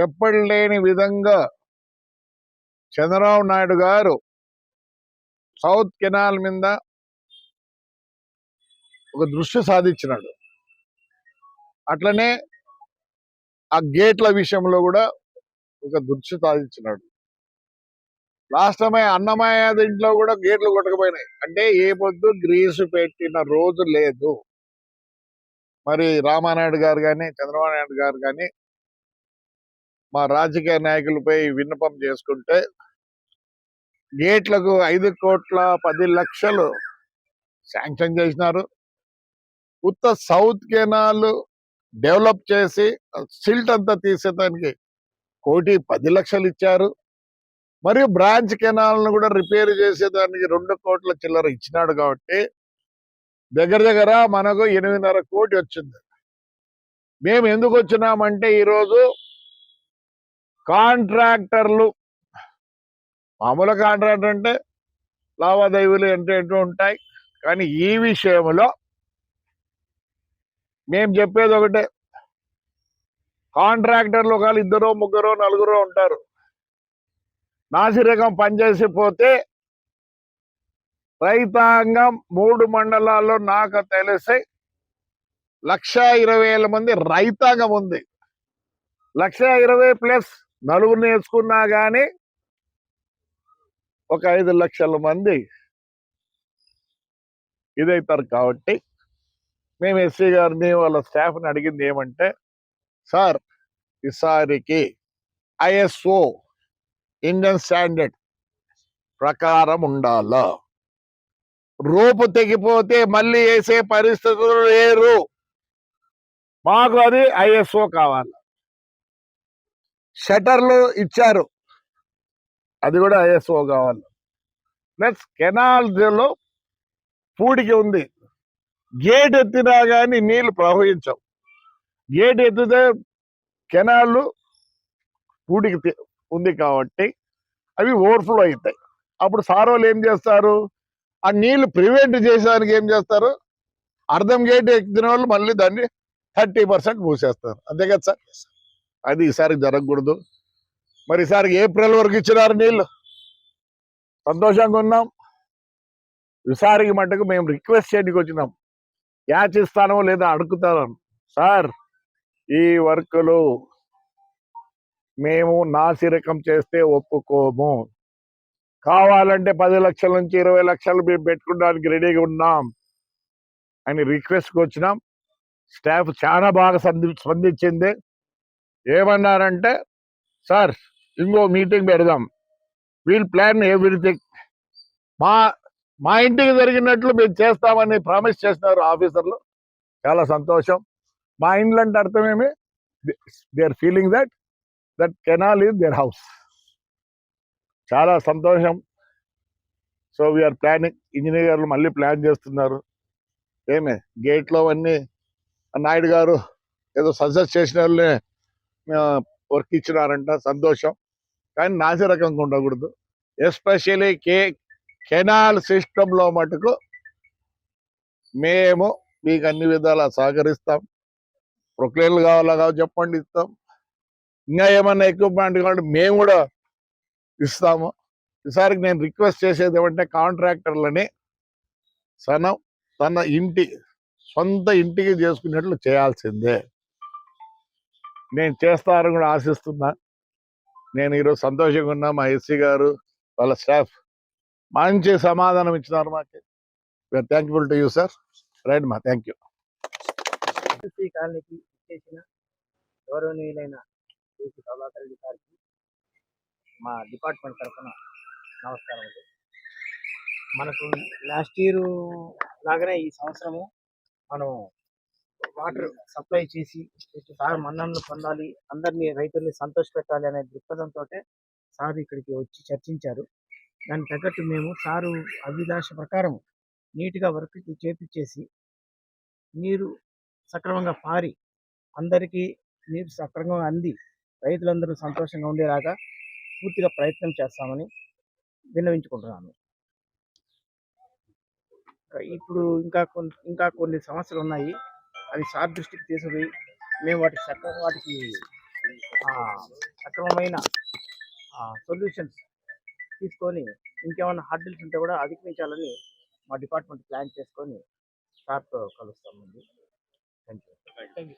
ఎప్పటి లేని విధంగా చంద్రబాబు నాయుడు గారు సౌత్ కెనాల్ మీద ఒక దృష్టి సాధించినాడు. అట్లనే ఆ గేట్ల విషయంలో కూడా ఒక దృష్టి సాధించినాడు. లాస్ట్ టైం అన్నమయ్య ఇంట్లో కూడా గేట్లు కొట్టకపోయినాయి. అంటే ఏ పొద్దు గ్రీసు పెట్టిన రోజు లేదు. మరి రామానాయుడు గారు కానీ చంద్రబాబు నాయుడు గారు కానీ మా రాజకీయ నాయకులపై విన్నపం చేసుకుంటే గేట్లకు 5,10,00,000 శాంక్షన్ చేసినారు. ఉత్త సౌత్ కెనాల్ డెవలప్ చేసి సిల్ట్ అంతా తీసేదానికి 1,10,00,000 ఇచ్చారు. మరియు బ్రాంచ్ కెనాల్ను కూడా రిపేర్ చేసేదానికి 2 కోట్ల చిల్లర ఇచ్చినాడు. కాబట్టి దగ్గర మనకు 8.5 కోటి వచ్చింది. మేము ఎందుకు వచ్చినామంటే ఈరోజు కాంట్రాక్టర్లు, మామూలు కాంట్రాక్టర్ అంటే లావాదేవీలు అంటే ఉంటాయి. కానీ ఈ విషయంలో మేము చెప్పేది ఒకటే, కాంట్రాక్టర్లు ఒకవేళ 2, 3, 4 ఉంటారు. నాసిరకం పనిచేసి పోతే రైతాంగం 3 మండలాల్లో నాకు తెలిసి 1,20,000 మంది రైతాంగం ఉంది. 1,20,000 ప్లస్ నలుగురిని వేసుకున్నా కానీ ఒక 5 లక్షల మంది ఇదవుతారు. కాబట్టి మేము ఎస్సీ గారిని వాళ్ళ స్టాఫ్ని అడిగింది ఏమంటే, సార్ ఈసారికి ISO ఇండియన్ స్టాండర్డ్ ప్రకారం ఉండాలా, రూపు తెగిపోతే మళ్ళీ వేసే పరిస్థితులు లేరు. మాకు అది ISO కావాలి. షటర్లు ఇచ్చారు, అది కూడా ISO కావాలి. ప్లస్ కెనాల్లో పూడికి ఉంది. గేట్ ఎత్తినా కానీ నీళ్లు ప్రవహించవు. గేట్ ఎత్తితే కెనాల్ పూడికి ఉంది కాబట్టి అవి ఓవర్ఫ్లో అవుతాయి. అప్పుడు సారోలు ఏం చేస్తారు, ఆ నీళ్లు ప్రివెంట్ చేసేదానికి ఏం చేస్తారు, అర్ధం గేట్ ఎక్కిన వాళ్ళు మళ్ళీ దాన్ని 30% మూసేస్తారు. అంతే కదా సార్? అది ఈసారి జరగకూడదు. మరి ఈసారి ఏప్రిల్ వరకు ఇచ్చినారు నీళ్లు, సంతోషంగా ఉన్నాం. ఈసారికి మటుకు మేము రిక్వెస్ట్ చేయడానికి వచ్చినాం, యాచ్ ఇస్తానో లేదా అడుగుతాను. సార్, ఈ వర్కులు మేము నాసిరకం చేస్తే ఒప్పుకోము. కావాలంటే 10 లక్షల నుంచి 20 లక్షలు మేము పెట్టుకోవడానికి రెడీగా ఉన్నాం అని రిక్వెస్ట్కి వచ్చినాం. స్టాఫ్ చాలా బాగా స్పందించింది. ఏమన్నారంటే, సార్ ఇంకో మీటింగ్ పెడదాం, వీల్ ప్లాన్ ఎవ్రీథింగ్. మా ఇంటికి జరిగినట్లు మేము చేస్తామని ప్రామిస్ చేస్తున్నారు ఆఫీసర్లు. చాలా సంతోషం. మా ఇండ్లు అంటే అర్థమేమి, they are feeling that canal is their house. చాలా సంతోషం. So we are planning. ఇంజనీర్లు మళ్ళీ ప్లాన్ చేస్తున్నారు. ఏమే గేట్లో అన్నీ నాయుడు గారు ఏదో సజెస్ట్ చేసిన వాళ్ళే వర్క్ ఇచ్చినారంట, సంతోషం. కానీ నాసి రకంగా ఉండకూడదు. ఎస్పెషలీ కెనాల్ సిస్టంలో మటుకు మేము మీకు అన్ని విధాలా సహకరిస్తాం. ప్రొక్లైన్లు కావాలా చెప్పండి, ఇస్తాం. ఇంకా ఏమన్నా ఎక్విప్మెంట్ కావాలంటే మేము కూడా ఇస్తాము. ఈసారికి నేను రిక్వెస్ట్ చేసేది ఏమంటే, కాంట్రాక్టర్లని తన సొంత ఇంటికి చేసుకునేట్లు చేయాల్సిందే. నేను చేస్తారని కూడా ఆశిస్తున్నా. నేను ఈరోజు సంతోషంగా ఉన్నా. మా ఎస్సీ గారు వాళ్ళ స్టాఫ్ మంచి సమాధానం ఇచ్చినారు మాకు. We are thankful to you sir. Right మా, థ్యాంక్ యూ. కాలనీకి చేసిన గౌరవనీయులైన ప్రభాకర్ రెడ్డి గారికి మా డిపార్ట్మెంట్ తరఫున నమస్కారం. మనకు లాస్ట్ ఇయర్ లాగానే ఈ సంవత్సరము మనం వాటర్ సప్లై చేసి సార్ మన్ననలు పొందాలి, అందరినీ రైతుల్ని సంతోష పెట్టాలి అనే దృక్పథంతో సార్ ఇక్కడికి వచ్చి చర్చించారు. దానికి తగ్గట్టు మేము సారు అభిలాష ప్రకారం నీట్గా వర్క్ చేపించేసి నీరు సక్రమంగా పారి అందరికీ నీరు సక్రమంగా అంది రైతులందరూ సంతోషంగా ఉండేలాగా పూర్తిగా ప్రయత్నం చేస్తామని విన్నవించుకుంటున్నాను. ఇప్పుడు ఇంకా కొన్ని సమస్యలు ఉన్నాయి. అవి సార్ దృష్టికి తీసుకుపోయి మేము వాటికి సక్రమమైన సొల్యూషన్స్ తీసుకొని ఇంకేమైనా హర్డిల్స్ ఉంటే కూడా అధిగమించాలని మా డిపార్ట్మెంట్ ప్లాన్ చేసుకొని సార్తో కలుస్తామండి. Thank you.